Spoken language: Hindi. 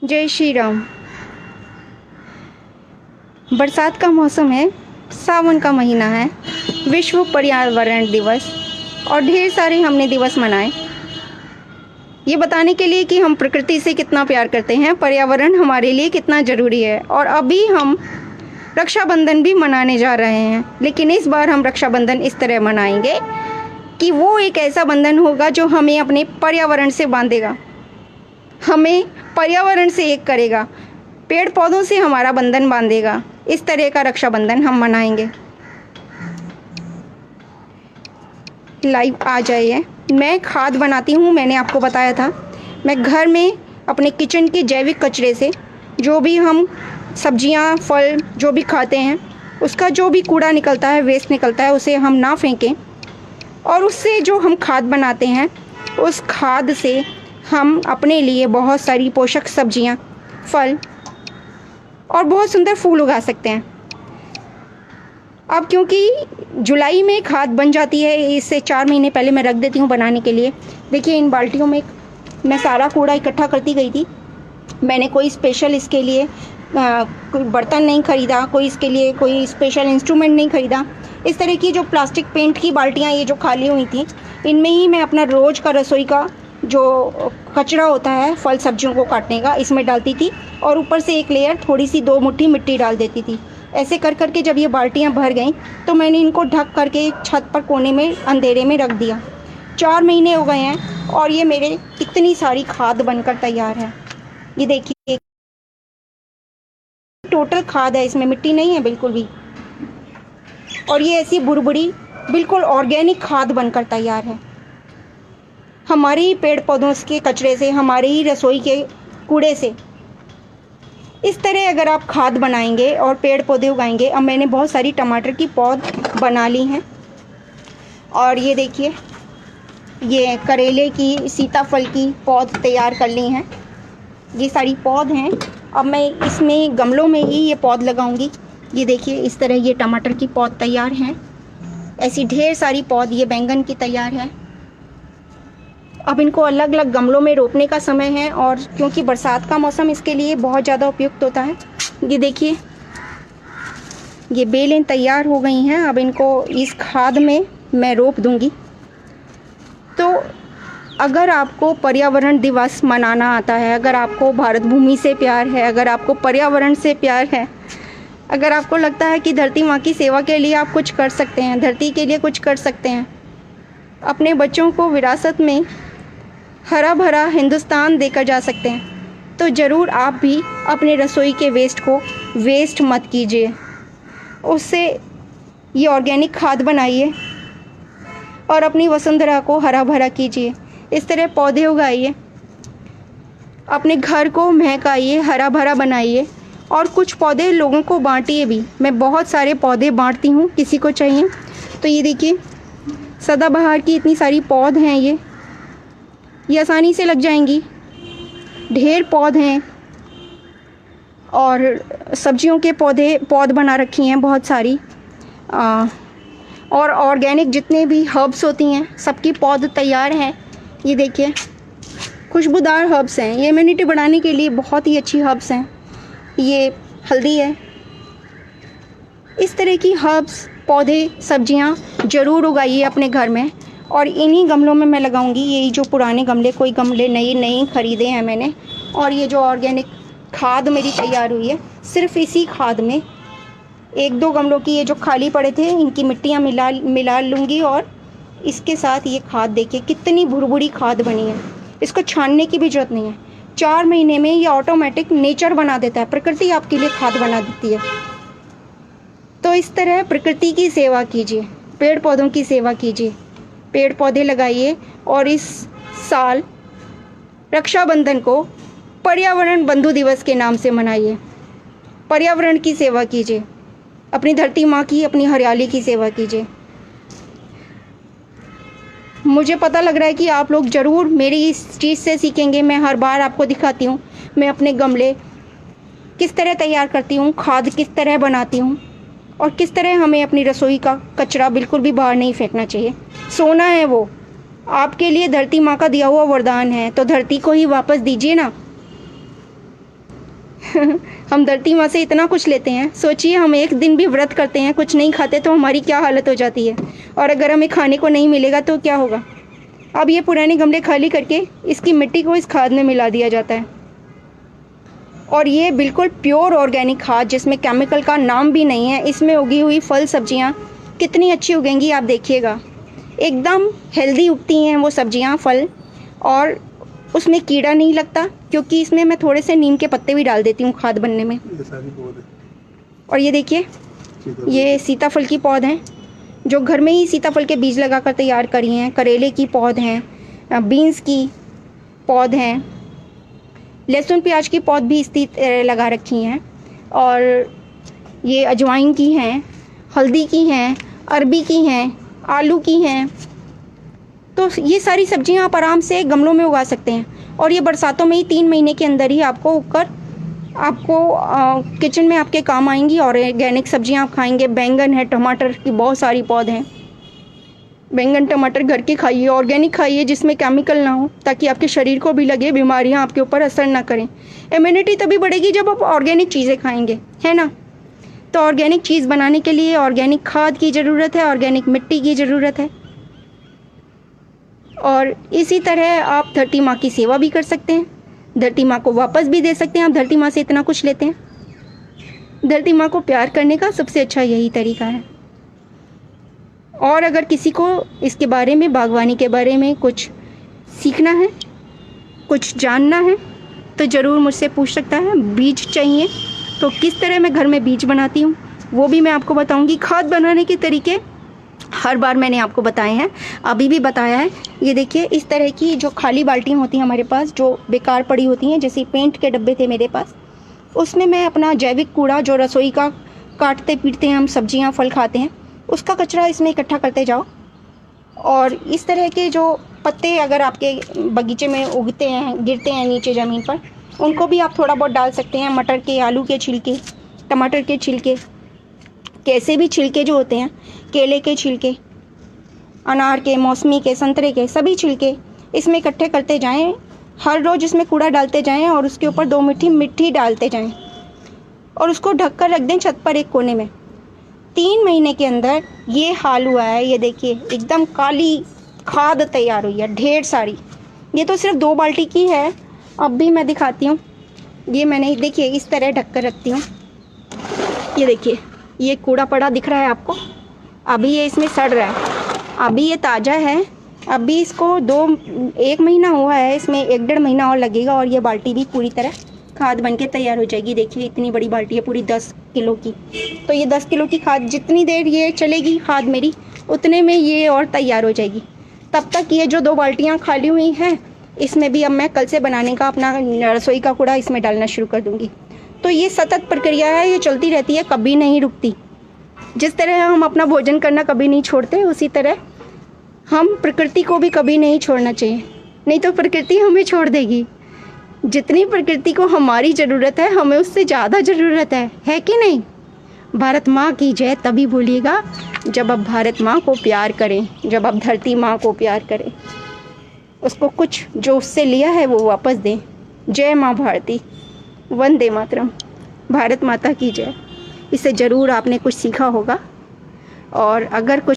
जय श्री राम। बरसात का मौसम है, सावन का महीना है, विश्व पर्यावरण दिवस और ढेर सारे हमने दिवस मनाए ये बताने के लिए कि हम प्रकृति से कितना प्यार करते हैं, पर्यावरण हमारे लिए कितना ज़रूरी है। और अभी हम रक्षाबंधन भी मनाने जा रहे हैं, लेकिन इस बार हम रक्षाबंधन इस तरह मनाएंगे कि वो एक ऐसा बंधन होगा जो हमें अपने पर्यावरण से बांधेगा, हमें पर्यावरण से एक करेगा, पेड़ पौधों से हमारा बंधन बांधेगा। इस तरह का रक्षाबंधन हम मनाएंगे। लाइव आ जाइए। मैं खाद बनाती हूँ, मैंने आपको बताया था। मैं घर में अपने किचन के जैविक कचरे से जो भी हम सब्जियाँ फल जो भी खाते हैं उसका जो भी कूड़ा निकलता है, वेस्ट निकलता है, उसे हम ना फेंकें और उससे जो हम खाद बनाते हैं उस खाद से हम अपने लिए बहुत सारी पोषक सब्जियां, फल और बहुत सुंदर फूल उगा सकते हैं। अब क्योंकि जुलाई में खाद बन जाती है, इससे 4 महीने पहले मैं रख देती हूँ बनाने के लिए। देखिए, इन बाल्टियों में मैं सारा कूड़ा इकट्ठा करती गई थी। मैंने कोई स्पेशल इसके लिए कोई बर्तन नहीं ख़रीदा, कोई इसके लिए कोई स्पेशल इंस्ट्रूमेंट नहीं ख़रीदा। इस तरह की जो प्लास्टिक पेंट की बाल्टियाँ ये जो खाली हुई थी, इनमें ही मैं अपना रोज़ का रसोई का जो कचरा होता है फल सब्जियों को काटने का, इसमें डालती थी और ऊपर से एक लेयर थोड़ी सी 2 मुट्ठी मिट्टी डाल देती थी। ऐसे कर करके जब ये बाल्टियाँ भर गईं तो मैंने इनको ढक करके छत पर कोने में अंधेरे में रख दिया। 4 महीने हो गए हैं और ये मेरे इतनी सारी खाद बनकर तैयार है। ये देखिए, टोटल खाद है, इसमें मिट्टी नहीं है बिल्कुल भी। और ये ऐसी बुरबुरी बिल्कुल ऑर्गेनिक खाद बनकर तैयार है। हमारे ही पेड़ पौधों के कचरे से, हमारे ही रसोई के कूड़े से इस तरह अगर आप खाद बनाएंगे और पेड़ पौधे उगाएंगे। अब मैंने बहुत सारी टमाटर की पौध बना ली हैं और ये देखिए, ये करेले की, सीताफल की पौध तैयार कर ली हैं। ये सारी पौध हैं। अब मैं इसमें गमलों में ही ये पौध लगाऊंगी। ये देखिए, इस तरह ये टमाटर की पौध तैयार हैं। ऐसी ढेर सारी पौध, ये बैंगन की तैयार है। अब इनको अलग अलग गमलों में रोपने का समय है और क्योंकि बरसात का मौसम इसके लिए बहुत ज़्यादा उपयुक्त होता है। ये देखिए, ये बेलें तैयार हो गई हैं। अब इनको इस खाद में मैं रोप दूंगी। तो अगर आपको पर्यावरण दिवस मनाना आता है, अगर आपको भारत भूमि से प्यार है, अगर आपको पर्यावरण से प्यार है, अगर आपको लगता है कि धरती माँ की सेवा के लिए आप कुछ कर सकते हैं, धरती के लिए कुछ कर सकते हैं, अपने बच्चों को विरासत में हरा भरा हिंदुस्तान देकर जा सकते हैं, तो ज़रूर आप भी अपने रसोई के वेस्ट को वेस्ट मत कीजिए। उससे ये ऑर्गेनिक खाद बनाइए और अपनी वसुंधरा को हरा भरा कीजिए। इस तरह पौधे उगाइए, अपने घर को महकाइए, हरा भरा बनाइए और कुछ पौधे लोगों को बांटिए भी। मैं बहुत सारे पौधे बांटती हूँ, किसी को चाहिए तो। ये देखिए, सदाबहार की इतनी सारी पौध हैं, ये आसानी से लग जाएंगी। ढेर पौध हैं और सब्जियों के पौध बना रखी हैं बहुत सारी। और ऑर्गेनिक जितने भी हर्ब्स होती हैं सबकी पौध तैयार हैं। ये देखिए, खुशबूदार हर्ब्स हैं, ये इम्यूनिटी बढ़ाने के लिए बहुत ही अच्छी हर्ब्स हैं। ये हल्दी है। इस तरह की हर्ब्स, पौधे, सब्जियां ज़रूर उगाइए अपने घर में और इन्हीं गमलों में मैं लगाऊंगी। यही जो पुराने गमले, कोई गमले नए ख़रीदे हैं मैंने, और ये जो ऑर्गेनिक खाद मेरी तैयार हुई है, सिर्फ इसी खाद में 1-2 गमलों की ये जो खाली पड़े थे इनकी मिट्टियाँ मिला लूँगी और इसके साथ ये खाद देखिए कितनी भुरभुरी खाद बनी है। इसको छानने की भी ज़रूरत नहीं है। 4 महीने में ये ऑटोमेटिक नेचर बना देता है, प्रकृति आपके लिए खाद बना देती है। तो इस तरह प्रकृति की सेवा कीजिए, पेड़ पौधों की सेवा कीजिए, पेड़ पौधे लगाइए और इस साल रक्षाबंधन को पर्यावरण बंधु दिवस के नाम से मनाइए। पर्यावरण की सेवा कीजिए, अपनी धरती माँ की, अपनी हरियाली की सेवा कीजिए। मुझे पता लग रहा है कि आप लोग ज़रूर मेरी इस चीज़ से सीखेंगे। मैं हर बार आपको दिखाती हूँ मैं अपने गमले किस तरह तैयार करती हूँ, खाद किस तरह बनाती हूँ और किस तरह हमें अपनी रसोई का कचरा बिल्कुल भी बाहर नहीं फेंकना चाहिए। सोना है वो आपके लिए धरती माँ का दिया हुआ वरदान है, तो धरती को ही वापस दीजिए ना। हम धरती माँ से इतना कुछ लेते हैं। सोचिए हम एक दिन भी व्रत करते हैं, कुछ नहीं खाते तो हमारी क्या हालत हो जाती है, और अगर हमें खाने को नहीं मिलेगा तो क्या होगा। अब ये पुराने गमले खाली करके इसकी मिट्टी को इस खाद में मिला दिया जाता है, और ये बिल्कुल प्योर ऑर्गेनिक खाद जिसमें केमिकल का नाम भी नहीं है। इसमें उगी हुई फल सब्जियां कितनी अच्छी उगेंगी आप देखिएगा, एकदम हेल्दी उगती हैं वो सब्जियां फल, और उसमें कीड़ा नहीं लगता, क्योंकि इसमें मैं थोड़े से नीम के पत्ते भी डाल देती हूँ खाद बनने में। और ये देखिए ये सीताफल की पौध हैं जो घर में ही सीताफल के बीज लगाकर तैयार करी हैं। करेले की पौध हैं, बीन्स की पौध हैं, लहसुन प्याज की पौध भी इसी लगा रखी हैं, और ये अजवाइन की हैं, हल्दी की हैं, अरबी की हैं, आलू की हैं। तो ये सारी सब्जियां आप आराम से गमलों में उगा सकते हैं, और ये बरसातों में ही 3 महीने के अंदर ही आपको उगकर आपको किचन में आपके काम आएंगी। और ऑर्गेनिक सब्जियां आप खाएंगे। बैंगन है, टमाटर की बहुत सारी पौध हैं। बैंगन टमाटर घर के खाइए, ऑर्गेनिक खाइए जिसमें केमिकल ना हो, ताकि आपके शरीर को भी लगे बीमारियां आपके ऊपर असर ना करें। इम्यूनिटी तभी बढ़ेगी जब आप ऑर्गेनिक चीज़ें खाएंगे, है ना। तो ऑर्गेनिक चीज़ बनाने के लिए ऑर्गेनिक खाद की ज़रूरत है, ऑर्गेनिक मिट्टी की ज़रूरत है। और इसी तरह आप धरती माँ की सेवा भी कर सकते हैं, धरती माँ को वापस भी दे सकते हैं। आप धरती माँ से इतना कुछ लेते हैं। धरती माँ को प्यार करने का सबसे अच्छा यही तरीका है। और अगर किसी को इसके बारे में, बागवानी के बारे में कुछ सीखना है, कुछ जानना है, तो ज़रूर मुझसे पूछ सकता है। बीज चाहिए तो किस तरह मैं घर में बीज बनाती हूँ वो भी मैं आपको बताऊँगी। खाद बनाने के तरीके हर बार मैंने आपको बताए हैं, अभी भी बताया है। ये देखिए इस तरह की जो खाली बाल्टियाँ होती हैं हमारे पास, जो बेकार पड़ी होती हैं, जैसे पेंट के डब्बे थे मेरे पास, उसमें मैं अपना जैविक कूड़ा जो रसोई का काटते पीटते हैं हम, सब्जियां फल खाते हैं, उसका कचरा इसमें इकट्ठा करते जाओ। और इस तरह के जो पत्ते अगर आपके बगीचे में उगते हैं, गिरते हैं नीचे ज़मीन पर, उनको भी आप थोड़ा बहुत डाल सकते हैं। मटर के, आलू के छिलके, टमाटर के छिलके, कैसे भी छिलके जो होते हैं, केले के छिलके, अनार के, मौसमी के, संतरे के, सभी छिलके इसमें इकट्ठे करते जाएं। हर रोज़ इसमें कूड़ा डालते जाएं और उसके ऊपर 2 मुट्ठी मिट्टी डालते जाएं, और उसको ढककर रख दें छत पर एक कोने में। 3 महीने के अंदर ये हाल हुआ है। ये देखिए एकदम काली खाद तैयार हुई है, ढेर सारी। ये तो सिर्फ 2 बाल्टी की है। अब भी मैं दिखाती हूँ। ये मैंने देखिए इस तरह ढक कर रखती हूँ। ये देखिए ये कूड़ा पड़ा दिख रहा है आपको, अभी ये इसमें सड़ रहा है, अभी ये ताज़ा है। अभी इसको 1 महीना हुआ है, इसमें 1-1.5 महीना और लगेगा, और ये बाल्टी भी पूरी तरह खाद बन के तैयार हो जाएगी। देखिए इतनी बड़ी बाल्टी है, पूरी 10 किलो की। तो ये 10 किलो की खाद, जितनी देर ये चलेगी खाद मेरी, उतने में ये और तैयार हो जाएगी। तब तक ये जो 2 बाल्टियाँ खाली हुई हैं, इसमें भी अब मैं कल से बनाने का अपना रसोई का कूड़ा इसमें डालना शुरू कर दूँगी। तो ये सतत प्रक्रिया है, ये चलती रहती है, कभी नहीं रुकती। जिस तरह हम अपना भोजन करना कभी नहीं छोड़ते, उसी तरह हम प्रकृति को भी कभी नहीं छोड़ना चाहिए, नहीं तो प्रकृति हमें छोड़ देगी। जितनी प्रकृति को हमारी ज़रूरत है, हमें उससे ज़्यादा ज़रूरत है कि नहीं। भारत माँ की जय तभी बोलिएगा जब आप भारत माँ को प्यार करें, जब आप धरती माँ को प्यार करें, उसको कुछ जो उससे लिया है वो वापस दें। जय माँ भारती, वंदे मातरम, भारत माता की जय। इससे ज़रूर आपने कुछ सीखा होगा, और अगर कुछ